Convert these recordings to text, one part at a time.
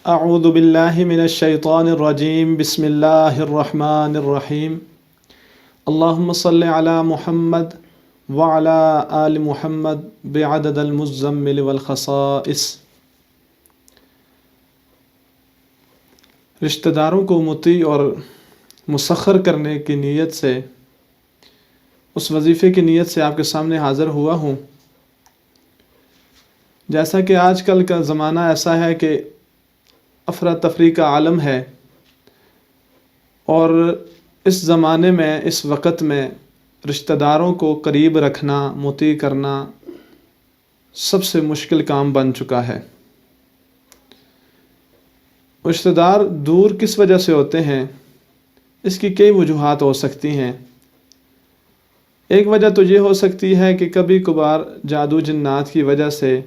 اعوذ باللہ من الشیطان الرجیم بسم اللہ الرحمن الرحیم اللہم صل علی محمد وعلی آل محمد بعدد المزمل والخصائص۔ رشتہ داروں کو مطیع اور مسخر کرنے کی نیت سے، اس وظیفے کی نیت سے آپ کے سامنے حاضر ہوا ہوں۔ جیسا کہ آج کل کا زمانہ ایسا ہے کہ افراتفری کا عالم ہے، اور اس زمانے میں، اس وقت میں رشتہ داروں کو قریب رکھنا، مطیع کرنا سب سے مشکل کام بن چکا ہے۔ رشتہ دار دور کس وجہ سے ہوتے ہیں؟ اس کی کئی وجوہات ہو سکتی ہیں۔ ایک وجہ تو یہ ہو سکتی ہے کہ کبھی کبھار جادو جنات کی وجہ سے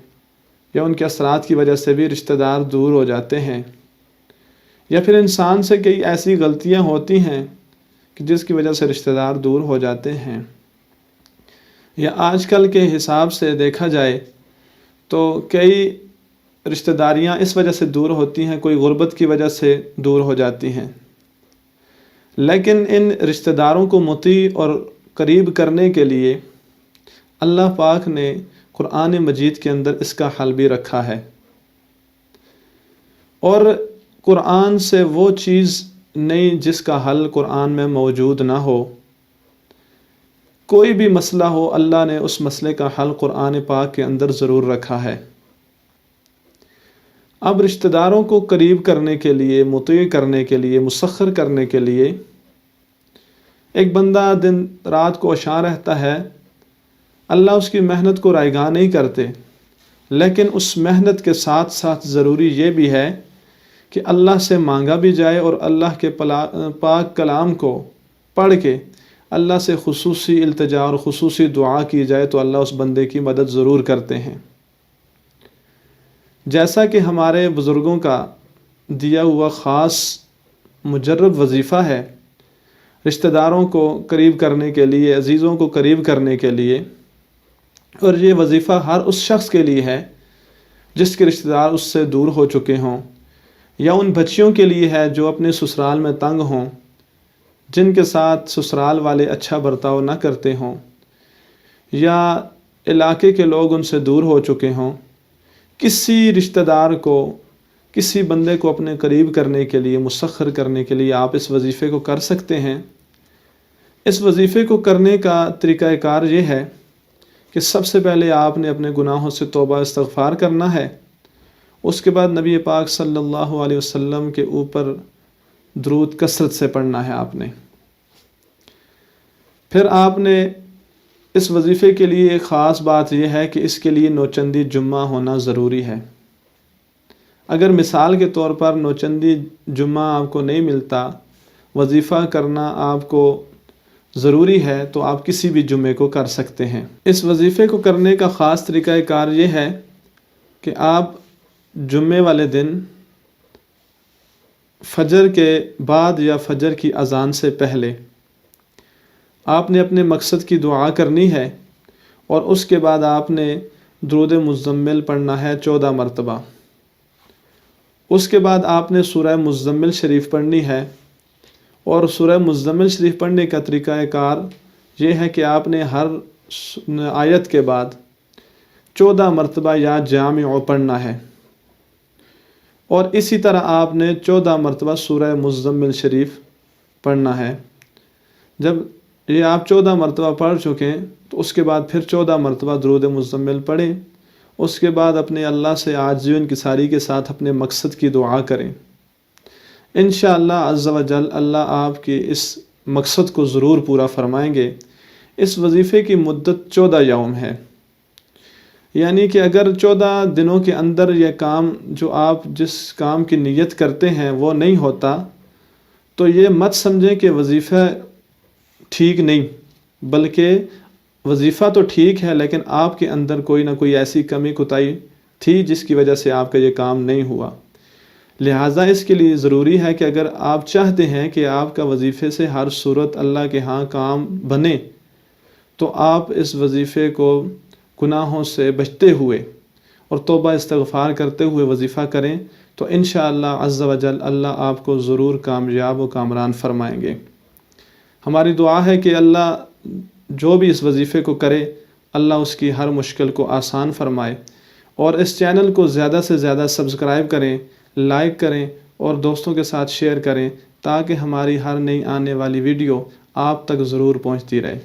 یا ان کے اثرات کی وجہ سے بھی رشتہ دار دور ہو جاتے ہیں، یا پھر انسان سے کئی ایسی غلطیاں ہوتی ہیں کہ جس کی وجہ سے رشتہ دار دور ہو جاتے ہیں۔ یا آج کل کے حساب سے دیکھا جائے تو کئی رشتہ داریاں اس وجہ سے دور ہوتی ہیں، کوئی غربت کی وجہ سے دور ہو جاتی ہیں۔ لیکن ان رشتہ داروں کو مطیع اور قریب کرنے کے لیے اللہ پاک نے قرآن مجید کے اندر اس کا حل بھی رکھا ہے، اور قرآن سے وہ چیز نہیں جس کا حل قرآن میں موجود نہ ہو۔ کوئی بھی مسئلہ ہو، اللہ نے اس مسئلے کا حل قرآن پاک کے اندر ضرور رکھا ہے۔ اب رشتہ داروں کو قریب کرنے کے لیے، مطیع کرنے کے لیے، مسخر کرنے کے لیے ایک بندہ دن رات کوشاں رہتا ہے، اللہ اس کی محنت کو رائگاں نہیں کرتے، لیکن اس محنت کے ساتھ ساتھ ضروری یہ بھی ہے کہ اللہ سے مانگا بھی جائے، اور اللہ کے پاک کلام کو پڑھ کے اللہ سے خصوصی التجا اور خصوصی دعا کی جائے تو اللہ اس بندے کی مدد ضرور کرتے ہیں۔ جیسا کہ ہمارے بزرگوں کا دیا ہوا خاص مجرب وظیفہ ہے رشتہ داروں کو قریب کرنے کے لیے، عزیزوں کو قریب کرنے کے لیے، اور یہ وظیفہ ہر اس شخص کے لیے ہے جس کے رشتہ دار اس سے دور ہو چکے ہوں، یا ان بچیوں کے لیے ہے جو اپنے سسرال میں تنگ ہوں، جن کے ساتھ سسرال والے اچھا برتاؤ نہ کرتے ہوں، یا علاقے کے لوگ ان سے دور ہو چکے ہوں۔ کسی رشتہ دار کو، کسی بندے کو اپنے قریب کرنے کے لیے، مسخر کرنے کے لیے آپ اس وظیفے کو کر سکتے ہیں۔ اس وظیفے کو کرنے کا طریقہ کار یہ ہے کہ سب سے پہلے آپ نے اپنے گناہوں سے توبہ استغفار کرنا ہے، اس کے بعد نبی پاک صلی اللہ علیہ وسلم کے اوپر درود کثرت سے پڑھنا ہے آپ نے۔ پھر آپ نے اس وظیفے کے لیے ایک خاص بات یہ ہے کہ اس کے لیے نوچندی جمعہ ہونا ضروری ہے۔ اگر مثال کے طور پر نوچندی جمعہ آپ کو نہیں ملتا، وظیفہ کرنا آپ کو ضروری ہے، تو آپ کسی بھی جمعے کو کر سکتے ہیں۔ اس وظیفے کو کرنے کا خاص طریقہ کار یہ ہے کہ آپ جمعے والے دن فجر کے بعد یا فجر کی اذان سے پہلے آپ نے اپنے مقصد کی دعا کرنی ہے، اور اس کے بعد آپ نے درود مزمل پڑھنا ہے 14 مرتبہ۔ اس کے بعد آپ نے سورہ مزمل شریف پڑھنی ہے، اور سورہ مزمل شریف پڑھنے کا طریقہ کار یہ ہے کہ آپ نے ہر آیت کے بعد 14 مرتبہ یا جامع پڑھنا ہے، اور اسی طرح آپ نے 14 مرتبہ سورہ مزمل شریف پڑھنا ہے۔ جب یہ آپ 14 مرتبہ پڑھ چکیں تو اس کے بعد پھر 14 مرتبہ درود مزمل پڑھیں، اس کے بعد اپنے اللہ سے عاجزی و انکساری کے ساتھ اپنے مقصد کی دعا کریں۔ انشاءاللہ عز و جل اللہ آپ کی اس مقصد کو ضرور پورا فرمائیں گے۔ اس وظیفے کی مدت 14 یوم ہے، یعنی کہ اگر 14 دنوں کے اندر یہ کام، جو آپ جس کام کی نیت کرتے ہیں وہ نہیں ہوتا، تو یہ مت سمجھیں کہ وظیفہ ٹھیک نہیں، بلکہ وظیفہ تو ٹھیک ہے، لیکن آپ کے اندر کوئی نہ کوئی ایسی کمی کوتاہی تھی جس کی وجہ سے آپ کا یہ کام نہیں ہوا۔ لہٰذا اس کے لیے ضروری ہے کہ اگر آپ چاہتے ہیں کہ آپ کا وظیفے سے ہر صورت اللہ کے ہاں کام بنے، تو آپ اس وظیفے کو گناہوں سے بچتے ہوئے اور توبہ استغفار کرتے ہوئے وظیفہ کریں تو انشاءاللہ عز و جل اللہ آپ کو ضرور کامیاب و کامران فرمائیں گے۔ ہماری دعا ہے کہ اللہ جو بھی اس وظیفے کو کرے اللہ اس کی ہر مشکل کو آسان فرمائے، اور اس چینل کو زیادہ سے زیادہ سبسکرائب کریں، لائک کریں اور دوستوں کے ساتھ شیئر کریں تاکہ ہماری ہر نئی آنے والی ویڈیو آپ تک ضرور پہنچتی رہے۔